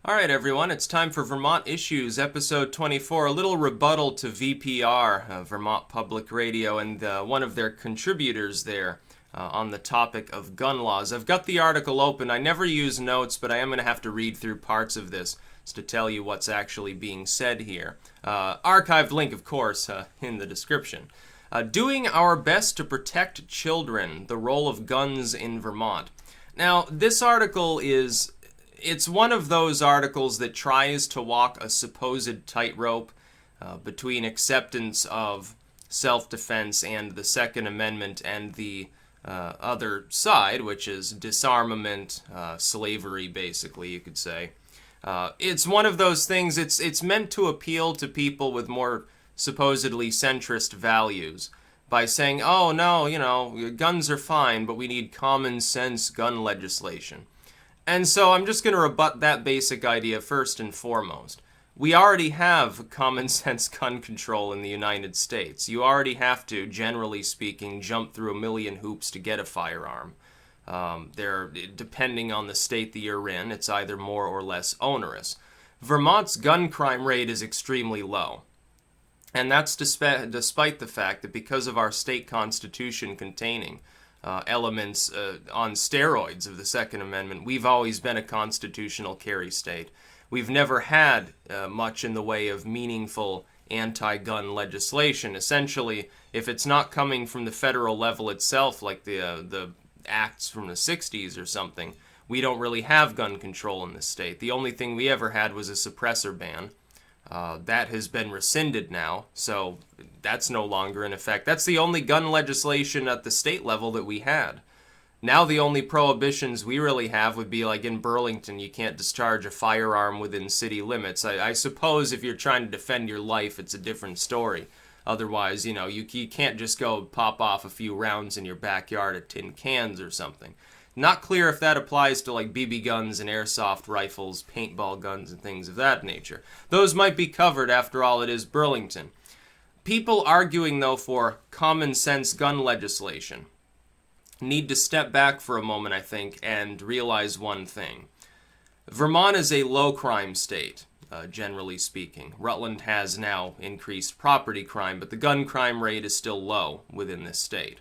All right, everyone, it's time for Vermont Issues, episode 24, a little rebuttal to VPR, Vermont Public Radio, and one of their contributors there on the topic of gun laws. I've got the article open. I never use notes, but I am going to have to read through parts of this to tell you what's actually being said here. Archived link, of course, in the description. Doing our best to protect children, the role of guns in Vermont. Now, this article it's one of those articles that tries to walk a supposed tightrope between acceptance of self-defense and the Second Amendment and the other side, which is disarmament, slavery, basically, you could say. It's one of those things, it's meant to appeal to people with more supposedly centrist values by saying, oh, no, guns are fine, but we need common sense gun legislation. And so I'm just going to rebut that basic idea first and foremost. We already have common sense gun control in the United States. You already have to, generally speaking, jump through a million hoops to get a firearm. Depending on the state that you're in, it's either more or less onerous. Vermont's gun crime rate is extremely low. And that's despite the fact that because of our state constitution containing elements on steroids of the Second Amendment, we've always been a constitutional carry state. We've never had much in the way of meaningful anti-gun legislation. Essentially, if it's not coming from the federal level itself, like the acts from the 60s or something, we don't really have gun control in this state. The only thing we ever had was a suppressor ban. That has been rescinded now, so that's no longer in effect. That's the only gun legislation at the state level that we had. Now the only prohibitions we really have would be like in Burlington, you can't discharge a firearm within city limits. I suppose if you're trying to defend your life, it's a different story. Otherwise, you can't just go pop off a few rounds in your backyard at tin cans or something. Not clear if that applies to like BB guns and airsoft rifles, paintball guns, and things of that nature. Those might be covered, after all, it is Burlington. People arguing, though, for common sense gun legislation need to step back for a moment, I think, and realize one thing. Vermont is a low crime state, generally speaking. Rutland has now increased property crime, but the gun crime rate is still low within this state.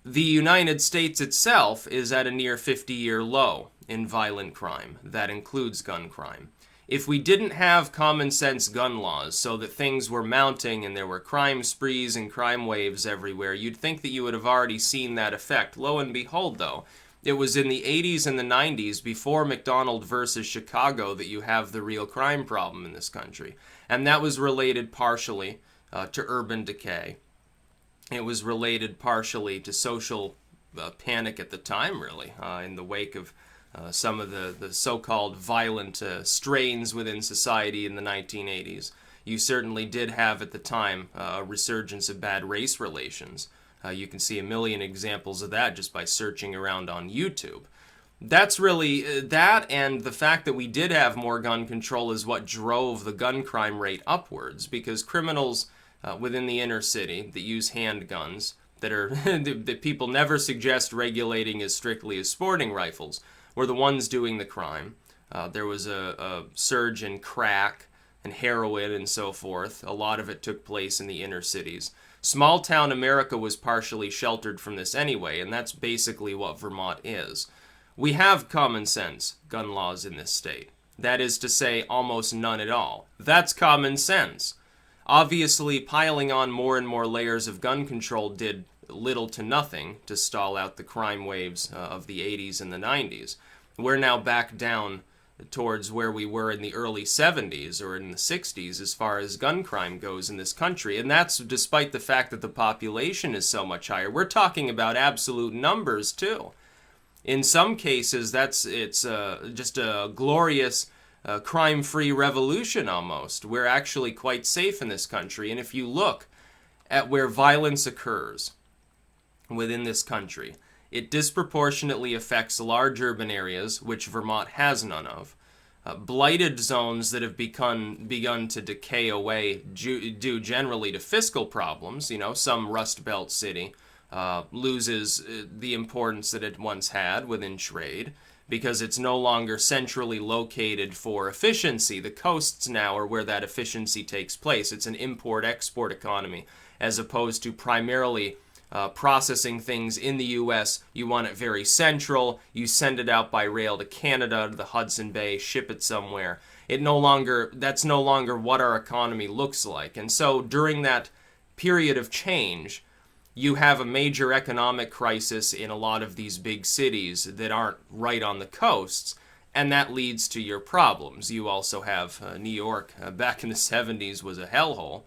The United States itself is at a near 50-year low in violent crime. That includes gun crime. If we didn't have common sense gun laws so that things were mounting and there were crime sprees and crime waves everywhere, you'd think that you would have already seen that effect. Lo and behold, though, it was in the 80s and the 90s, before McDonald versus Chicago, that you have the real crime problem in this country. And that was related partially to urban decay. It was related partially to social panic at the time, really, in the wake of some of the so-called violent strains within society in the 1980s. You certainly did have at the time a resurgence of bad race relations. You can see a million examples of that just by searching around on YouTube. That's really that, and the fact that we did have more gun control is what drove the gun crime rate upwards, because criminals within the inner city that use handguns that people never suggest regulating as strictly as sporting rifles were the ones doing the crime. There was a surge in crack and heroin and so forth. A lot of it took place in the inner cities. Small town America was partially sheltered from this anyway, and that's basically what Vermont is. We have common sense gun laws in this state. That is to say, almost none at all. That's common sense. Obviously, piling on more and more layers of gun control did little to nothing to stall out the crime waves of the 80s and the 90s. We're now back down towards where we were in the early 70s or in the 60s as far as gun crime goes in this country, and that's despite the fact that the population is so much higher. We're talking about absolute numbers, too. In some cases, it's just a glorious crime-free revolution almost. We're actually quite safe in this country, and if you look at where violence occurs within this country, it disproportionately affects large urban areas, which Vermont has none of. Blighted zones that have begun to decay away due generally to fiscal problems. Some Rust Belt city loses the importance that it once had within trade. because it's no longer centrally located for efficiency. The coasts now are where that efficiency takes place. It's an import-export economy as opposed to primarily processing things in the U.S. You want it very central. You send it out by rail to Canada, to the Hudson Bay, ship it somewhere. That's no longer what our economy looks like. And so during that period of change, you have a major economic crisis in a lot of these big cities that aren't right on the coasts, and that leads to your problems. You also have New York, back in the 70s, was a hellhole.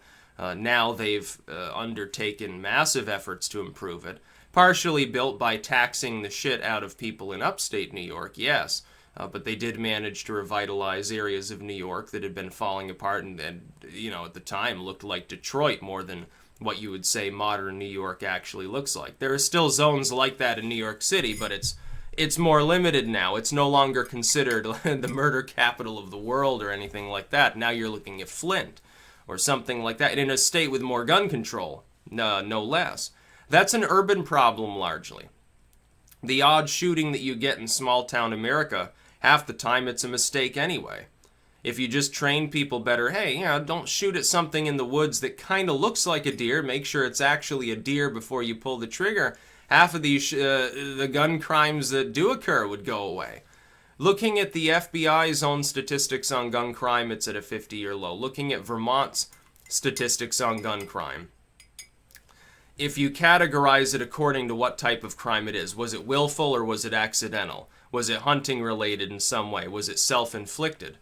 Now they've undertaken massive efforts to improve it, partially built by taxing the shit out of people in upstate New York, yes, but they did manage to revitalize areas of New York that had been falling apart and at the time looked like Detroit more than what you would say modern New York actually looks like. There are still zones like that in New York City, but it's more limited now. It's no longer considered the murder capital of the world or anything like that. Now you're looking at Flint or something like that, in a state with more gun control, no less. That's an urban problem largely. The odd shooting that you get in small-town America, half the time it's a mistake anyway. If you just train people better, hey, don't shoot at something in the woods that kind of looks like a deer, make sure it's actually a deer before you pull the trigger, half of these the gun crimes that do occur would go away. Looking at the FBI's own statistics on gun crime, it's at a 50-year low. Looking at Vermont's statistics on gun crime, if you categorize it according to what type of crime it is, was it willful or was it accidental? Was it hunting related in some way? Was it self-inflicted?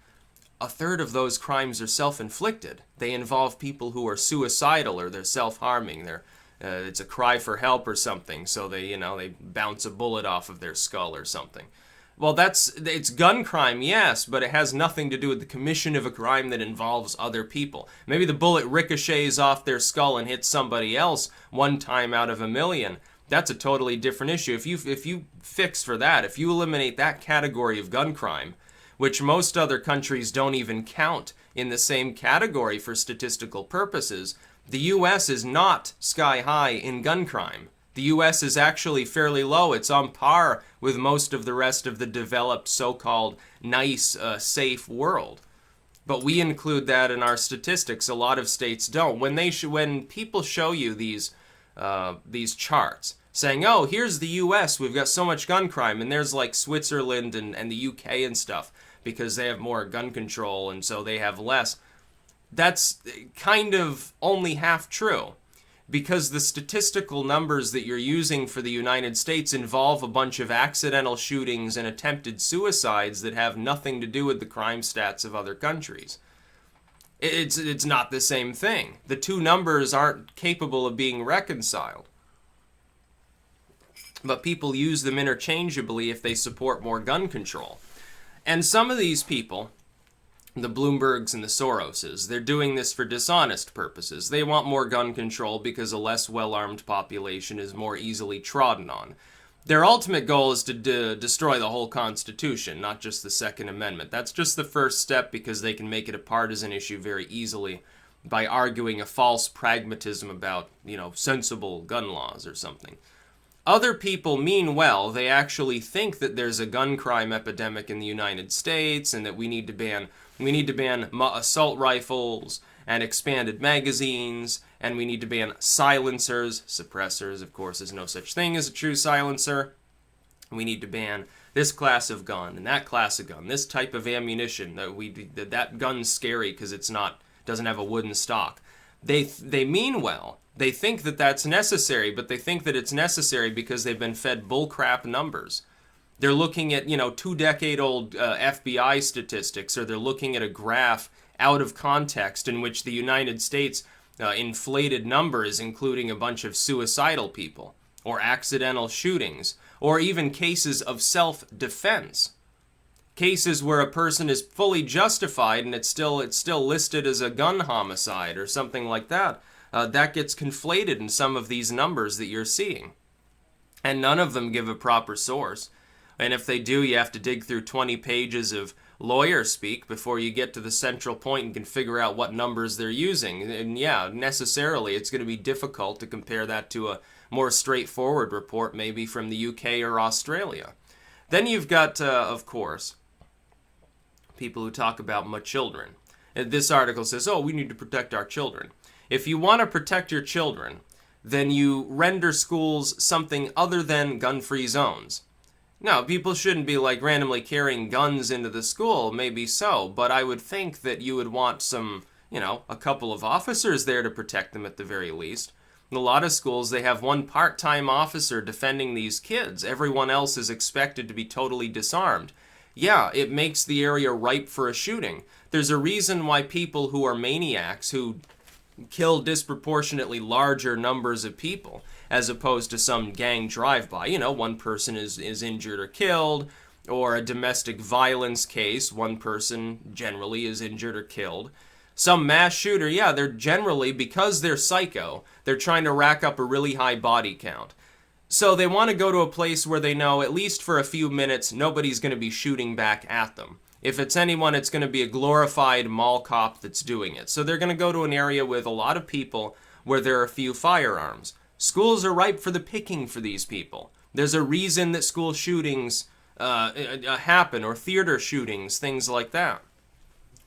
A third of those crimes are self-inflicted. They involve people who are suicidal or they're self-harming. It's a cry for help or something, so they bounce a bullet off of their skull or something. Well, it's gun crime, yes, but it has nothing to do with the commission of a crime that involves other people. Maybe the bullet ricochets off their skull and hits somebody else one time out of a million. That's a totally different issue. If you fix for that, if you eliminate that category of gun crime, which most other countries don't even count in the same category for statistical purposes, the U.S. is not sky high in gun crime. The U.S. is actually fairly low. It's on par with most of the rest of the developed so-called nice, safe world. But we include that in our statistics. A lot of states don't. When people show you these charts saying, oh, here's the U.S., we've got so much gun crime, and there's like Switzerland and the U.K. and stuff because they have more gun control and so they have less. That's kind of only half true, because the statistical numbers that you're using for the United States involve a bunch of accidental shootings and attempted suicides that have nothing to do with the crime stats of other countries. It's not the same thing. The two numbers aren't capable of being reconciled. But people use them interchangeably if they support more gun control. And some of these people, the Bloombergs and the Soroses, they're doing this for dishonest purposes. They want more gun control because a less well-armed population is more easily trodden on. Their ultimate goal is to destroy the whole Constitution, not just the Second Amendment. That's just the first step because they can make it a partisan issue very easily by arguing a false pragmatism about, sensible gun laws or something. Other people mean well. They actually think that there's a gun crime epidemic in the United States and that we need to ban assault rifles and expanded magazines, and we need to ban silencers, suppressors. Of course, there's no such thing as a true silencer. We need to ban this class of gun and that class of gun, this type of ammunition. That gun's scary because doesn't have a wooden stock. They mean well. They think that that's necessary, but they think that it's necessary because they've been fed bullcrap numbers. They're looking at, 2-decade-old FBI statistics, or they're looking at a graph out of context in which the United States inflated numbers, including a bunch of suicidal people, or accidental shootings, or even cases of self-defense. Cases where a person is fully justified and it's still listed as a gun homicide or something like that. That gets conflated in some of these numbers that you're seeing. And none of them give a proper source. And if they do, you have to dig through 20 pages of lawyer speak before you get to the central point and can figure out what numbers they're using. And yeah, necessarily, it's going to be difficult to compare that to a more straightforward report maybe from the UK or Australia. Then you've got, of course, people who talk about my children. This article says, oh, we need to protect our children. If you want to protect your children, then you render schools something other than gun-free zones. Now, people shouldn't be like randomly carrying guns into the school, maybe so, but I would think that you would want some, a couple of officers there to protect them at the very least. In a lot of schools, they have one part-time officer defending these kids. Everyone else is expected to be totally disarmed. Yeah, it makes the area ripe for a shooting. There's a reason why people who are maniacs, who kill disproportionately larger numbers of people, as opposed to some gang drive-by. One person is injured or killed, or a domestic violence case, one person generally is injured or killed. Some mass shooter, yeah, they're generally, because they're psycho, they're trying to rack up a really high body count. So they want to go to a place where they know, at least for a few minutes, nobody's going to be shooting back at them. If it's anyone, it's going to be a glorified mall cop that's doing it. So they're going to go to an area with a lot of people where there are a few firearms. Schools are ripe for the picking for these people. There's a reason that school shootings happen, or theater shootings, things like that.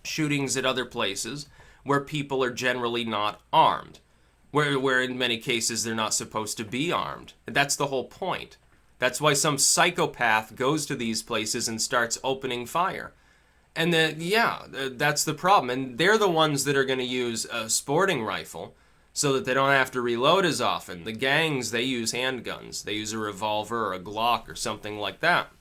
Shootings at other places where people are generally not armed. Where in many cases they're not supposed to be armed. That's the whole point. That's why some psychopath goes to these places and starts opening fire. And that's the problem. And they're the ones that are going to use a sporting rifle so that they don't have to reload as often. The gangs, they use handguns. They use a revolver or a Glock or something like that.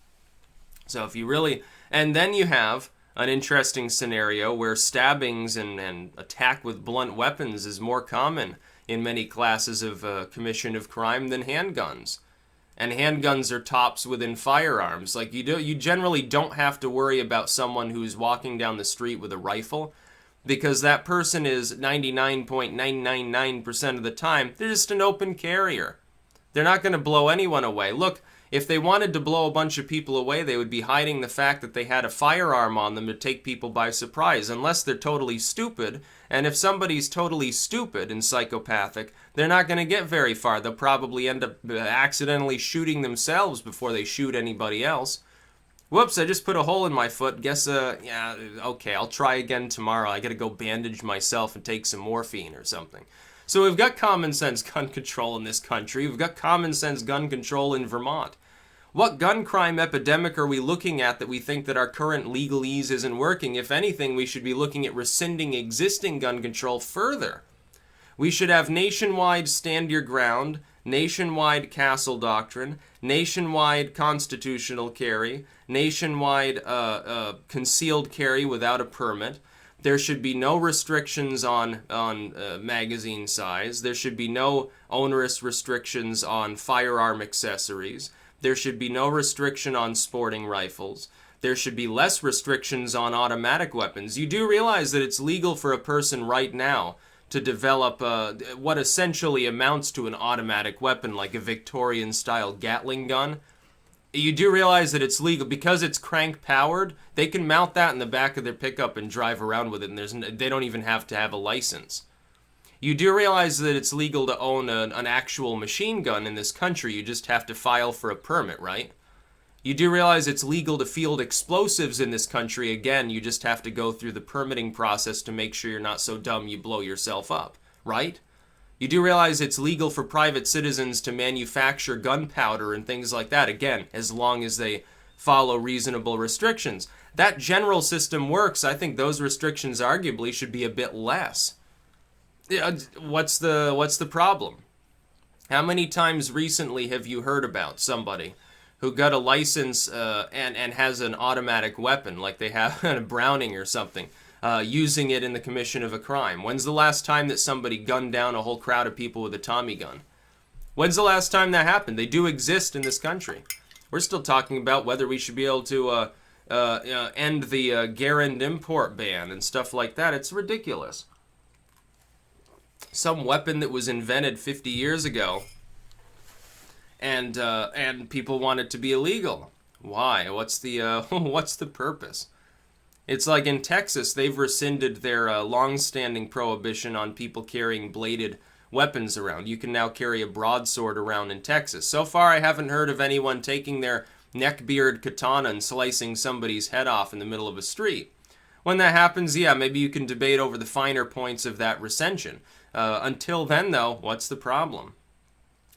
So if you really... And then you have an interesting scenario where stabbings and attack with blunt weapons is more common in many classes of commission of crime than handguns. And handguns are tops within firearms. Like you generally don't have to worry about someone who's walking down the street with a rifle, because that person is 99.999% of the time, they're just an open carrier. They're not going to blow anyone away. Look, if they wanted to blow a bunch of people away, they would be hiding the fact that they had a firearm on them to take people by surprise, unless they're totally stupid. And if somebody's totally stupid and psychopathic, they're not going to get very far. They'll probably end up accidentally shooting themselves before they shoot anybody else. Whoops, I just put a hole in my foot. Guess, yeah, okay, I'll try again tomorrow. I gotta go bandage myself and take some morphine or something. So we've got common sense gun control in this country. We've got common sense gun control in Vermont. What gun crime epidemic are we looking at that we think that our current legalese isn't working? If anything, we should be looking at rescinding existing gun control further. We should have nationwide stand your ground, nationwide castle doctrine, nationwide constitutional carry, nationwide concealed carry without a permit. There should be no restrictions on magazine size. There should be no onerous restrictions on firearm accessories. There should be no restriction on sporting rifles. There should be less restrictions on automatic weapons. You do realize that it's legal for a person right now to develop what essentially amounts to an automatic weapon, like a Victorian-style Gatling gun. You do realize that it's legal because it's crank-powered. They can mount that in the back of their pickup and drive around with it, and they don't even have to have a license. You do realize that it's legal to own an actual machine gun in this country. You just have to file for a permit, right? You do realize it's legal to field explosives in this country. Again, you just have to go through the permitting process to make sure you're not so dumb you blow yourself up, right? You do realize it's legal for private citizens to manufacture gunpowder and things like that, again, as long as they follow reasonable restrictions. That general system works. I think those restrictions arguably should be a bit less. What's the problem? How many times recently have you heard about somebody who got a license and has an automatic weapon, like they have a Browning or something, using it in the commission of a crime? When's the last time that somebody gunned down a whole crowd of people with a Tommy gun? When's the last time that happened? They do exist in this country. We're still talking about whether we should be able to end the Garand import ban and stuff like that. It's ridiculous. Some weapon that was invented 50 years ago, and people want it to be illegal. Why? What's the purpose? It's like in Texas, they've rescinded their long-standing prohibition on people carrying bladed weapons around. You can now carry a broadsword around in Texas. So far, I haven't heard of anyone taking their neckbeard katana and slicing somebody's head off in the middle of a street. When that happens, yeah, maybe you can debate over the finer points of that recension. Until then, though, what's the problem?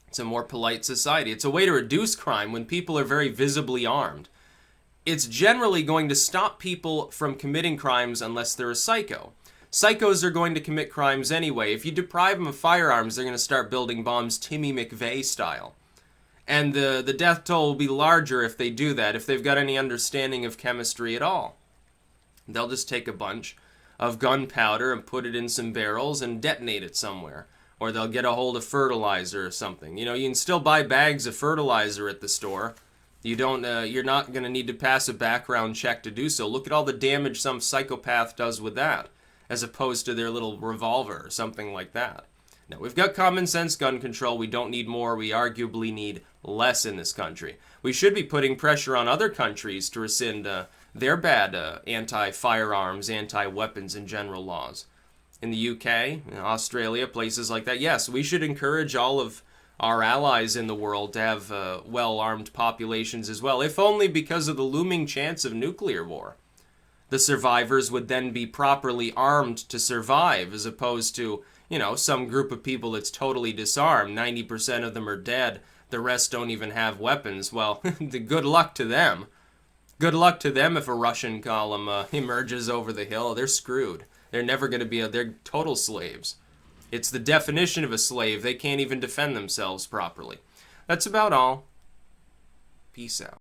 It's a more polite society. It's a way to reduce crime when people are very visibly armed. It's generally going to stop people from committing crimes unless they're a psycho. Psychos are going to commit crimes anyway. If you deprive them of firearms, they're going to start building bombs Timmy McVeigh style. And the death toll will be larger if they do that, if they've got any understanding of chemistry at all. They'll just take a bunch of gunpowder and put it in some barrels and detonate it somewhere. Or they'll get a hold of fertilizer or something. You know, you can still buy bags of fertilizer at the store. You're not going to need to pass a background check to do so. Look at all the damage some psychopath does with that, as opposed to their little revolver or something like that. Now, we've got common sense gun control. We don't need more. We arguably need less in this country. We should be putting pressure on other countries to rescind their bad anti-firearms, anti-weapons in general laws. In the UK, Australia, places like that, yes, we should encourage all of our allies in the world to have well-armed populations as well, if only because of the looming chance of nuclear war. The survivors would then be properly armed to survive, as opposed to, you know, some group of people that's totally disarmed. 90% of them are dead. The rest don't even have weapons. Well, good luck to them. Good luck to them if a Russian column emerges over the hill. They're screwed. They're never going to be, they're total slaves. It's the definition of a slave. They can't even defend themselves properly. That's about all. Peace out.